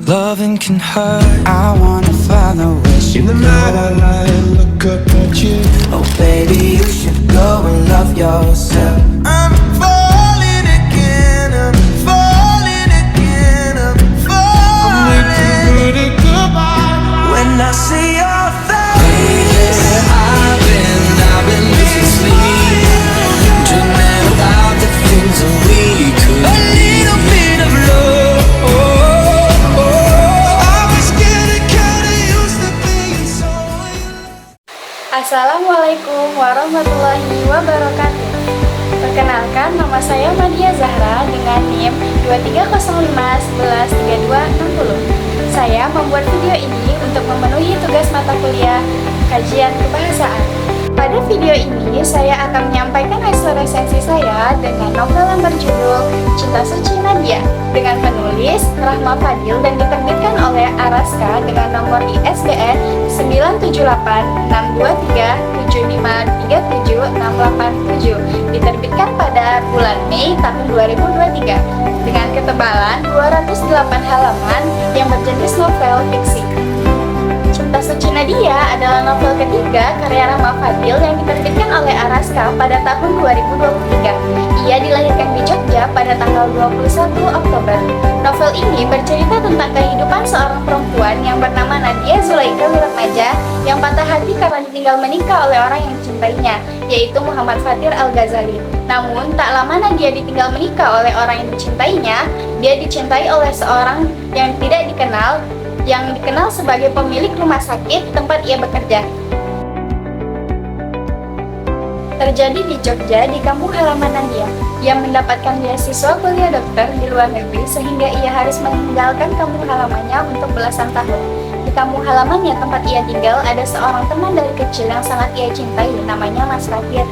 Loving can hurt. I wanna follow where she In the night I lie and look up at you. Oh baby, you should go and love yourself. I'm falling again, I'm falling again, I'm falling. When I see your face, I've been losing sleep, dreaming about the things that we could be. A little bit of love. I was getting kinda used to being so. Assalamualaikum warahmatullahi wabarakatuh. Perkenalkan, nama saya Madia Zahra dengan NIM 2305113260. Saya membuat video ini untuk memenuhi tugas mata kuliah kajian kebahasaan. Pada video ini, saya akan menyampaikan hasil resensi saya dengan novel yang berjudul Cinta Suci Nadia dengan penulis Rahma Fadil dan diterbitkan oleh Araska dengan nomor ISBN 9786237537687, diterbitkan pada bulan Mei tahun 2023 dengan ketebalan 208 halaman yang berjenis novel fiksi. Cinta Suci Nadia adalah novel ketiga karya Rahma Fadil yang diterbitkan oleh Araska pada tahun 2023. Ia dilahirkan di Jogja pada tanggal 21 Oktober. Novel ini bercerita tentang kehidupan seorang perempuan yang bernama Nadia Zulaika Wiratmaja yang patah hati karena ditinggal menikah oleh orang yang dicintainya, yaitu Muhammad Fatir Al-Ghazali. Namun, tak lama Nadia ditinggal menikah oleh orang yang dicintainya, dia dicintai oleh seorang yang tidak dikenal, yang dikenal sebagai pemilik rumah sakit tempat ia bekerja. Terjadi di Jogja, di kampung halaman Nadia. Ia mendapatkan beasiswa kuliah dokter di luar negeri sehingga ia harus meninggalkan kampung halamannya untuk belasan tahun. Di kampung halamannya tempat ia tinggal ada seorang teman dari kecil yang sangat ia cintai, namanya Mas Fatir.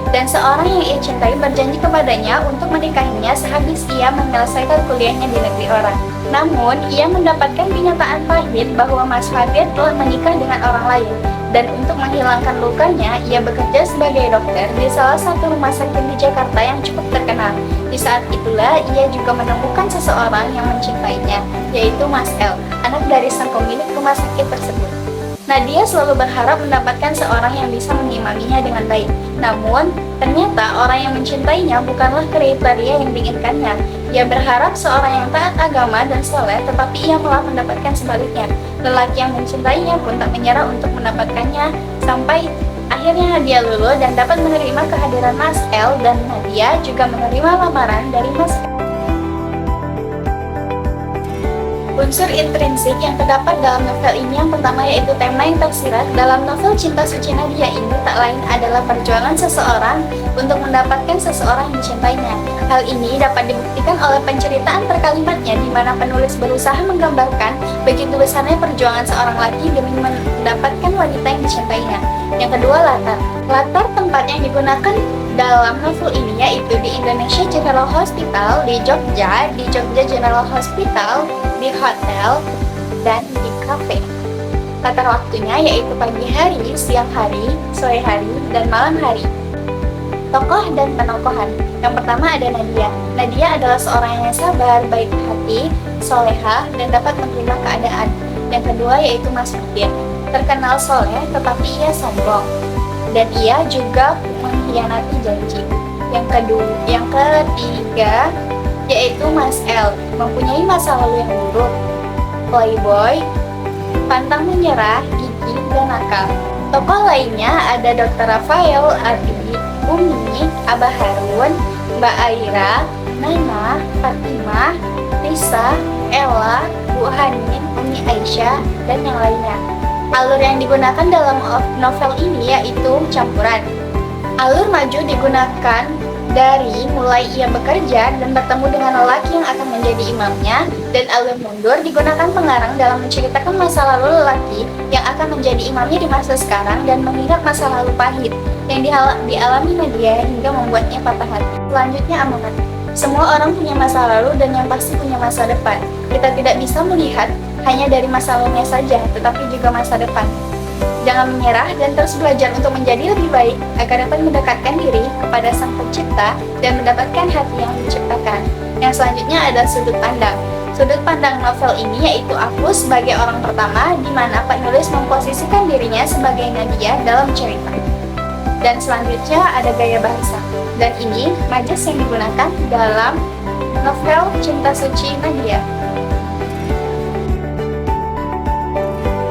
Dan seorang yang ia cintai berjanji kepadanya untuk menikahinya sehabis ia menyelesaikan kuliahnya di negeri orang. Namun, ia mendapatkan kenyataan pahit bahwa Mas Fatir telah menikah dengan orang lain. Dan untuk menghilangkan lukanya, ia bekerja sebagai dokter di salah satu rumah sakit di Jakarta yang cukup terkenal. Di saat itulah, ia juga menemukan seseorang yang mencintainya, yaitu Mas L, anak dari sang pemilik rumah sakit tersebut. Nadia selalu berharap mendapatkan seorang yang bisa mengimaminya dengan baik. Namun, ternyata orang yang mencintainya bukanlah kriteria yang diinginkannya. Ia berharap seorang yang taat agama dan soleh, tetapi ia malah mendapatkan sebaliknya. Lelaki yang mencintainya pun tak menyerah untuk mendapatkannya, sampai akhirnya Nadia luluh dan dapat menerima kehadiran Mas L, dan Nadia juga menerima lamaran dari Mas L. Unsur intrinsik yang terdapat dalam novel ini yang pertama yaitu tema yang tersirat dalam novel Cinta Suci Nadia ini tak lain adalah perjuangan seseorang untuk mendapatkan seseorang yang dicintainya. Hal ini dapat dibuktikan oleh penceritaan per kalimatnya di mana penulis berusaha menggambarkan begitu besarnya perjuangan seorang laki demi mendapatkan wanita yang dicintainya. Yang kedua, latar. Latar tempat yang digunakan dalam novel ini yaitu di Indonesia General Hospital, di Jogja General Hospital, di hotel, dan di kafe. Latar waktunya yaitu pagi hari, siang hari, sore hari, dan malam hari. Tokoh dan penokohan. Yang pertama ada Nadia. Nadia adalah seorang yang sabar, baik hati, solehah, dan dapat menerima keadaan. Yang kedua yaitu Mas Fatir. Terkenal soleh, tetapi ia sombong, dan ia juga mengkhianati janji. Yang ketiga yaitu Mas L, mempunyai masa lalu yang buruk, playboy, pantang menyerah, gigih, dan nakal. Tokoh lainnya ada Dr. Rafael, Ardi, Umi, Abah Harun, Mbak Aira, Nana, Fatimah, Risa, Ella, Bu Hanin, Umi Aisyah, dan yang lainnya. Alur yang digunakan dalam novel ini yaitu campuran. Alur maju digunakan dari mulai ia bekerja dan bertemu dengan lelaki yang akan menjadi imamnya, dan alur mundur digunakan pengarang dalam menceritakan masa lalu lelaki yang akan menjadi imamnya di masa sekarang dan mengingat masa lalu pahit yang dialami Nadia hingga membuatnya patah hati. Selanjutnya amanat. Semua orang punya masa lalu dan yang pasti punya masa depan. Kita tidak bisa melihat hanya dari masa lalunya saja, tetapi juga masa depan. Jangan menyerah dan terus belajar untuk menjadi lebih baik agar dapat mendekatkan diri kepada Sang Pencipta dan mendapatkan hati yang menciptakan. Yang selanjutnya adalah sudut pandang. Sudut pandang novel ini yaitu aku sebagai orang pertama, di mana penulis memposisikan dirinya sebagai Nadia dalam cerita. Dan selanjutnya ada gaya bahasa. Dan ini majas yang digunakan dalam novel Cinta Suci Nadia.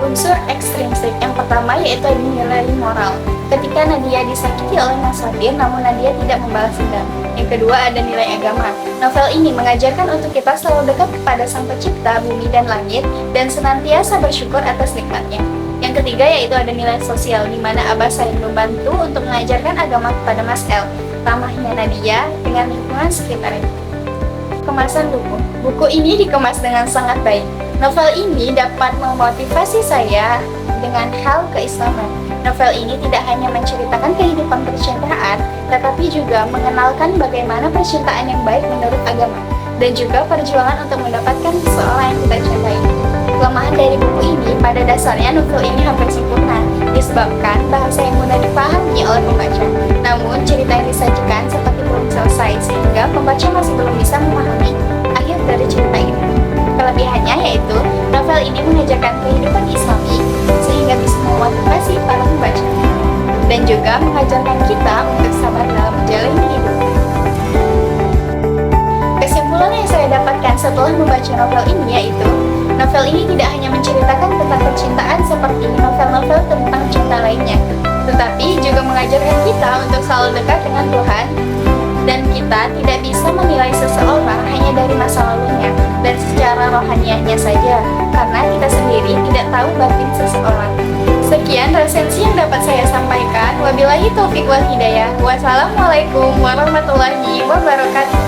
Unsur ekstrinsik yang pertama yaitu nilai moral. Ketika Nadia disakiti oleh Mas Fadir, namun Nadia tidak membalas dendam. Yang kedua ada nilai agama. Novel ini mengajarkan untuk kita selalu dekat kepada Sang Pencipta bumi dan langit dan senantiasa bersyukur atas nikmatnya. Yang ketiga yaitu ada nilai sosial, di mana Abah saling membantu untuk mengajarkan agama kepada Mas El, ramahnya Nadia dengan lingkungan sekitarnya. Kemasan buku. Buku ini dikemas dengan sangat baik. Novel ini dapat memotivasi saya dengan hal keislaman. Novel ini tidak hanya menceritakan kehidupan percintaan, tetapi juga mengenalkan bagaimana percintaan yang baik menurut agama, dan juga perjuangan untuk mendapatkan seseorang yang kita cintai. Kelemahan dari buku ini, pada dasarnya novel ini hampir sempurna, disebabkan bahasa yang mudah dipahami oleh pembaca. Namun, cerita yang disajikan seperti belum selesai, sehingga pembaca masih belum bisa memahami akhir dari cerita ini. Kelebihannya yaitu, novel ini mengajarkan kehidupan Islami, sehingga bisa memotivasi para pembaca, dan juga mengajarkan kita untuk sabar dalam menjalani hidup. Kesimpulan yang saya dapatkan setelah membaca novel ini yaitu, novel ini tidak hanya menceritakan tentang percintaan seperti novel-novel tentang cinta lainnya, tetapi juga mengajarkan kita untuk selalu dekat dengan Tuhan, dan kita tidak bisa menilai seseorang hanya dari masa lalunya dan secara rohaniahnya saja, karena kita sendiri tidak tahu batin seseorang. Sekian resensi yang dapat saya sampaikan. Wabillahi taufiq wal hidayah. Wassalamualaikum warahmatullahi wabarakatuh.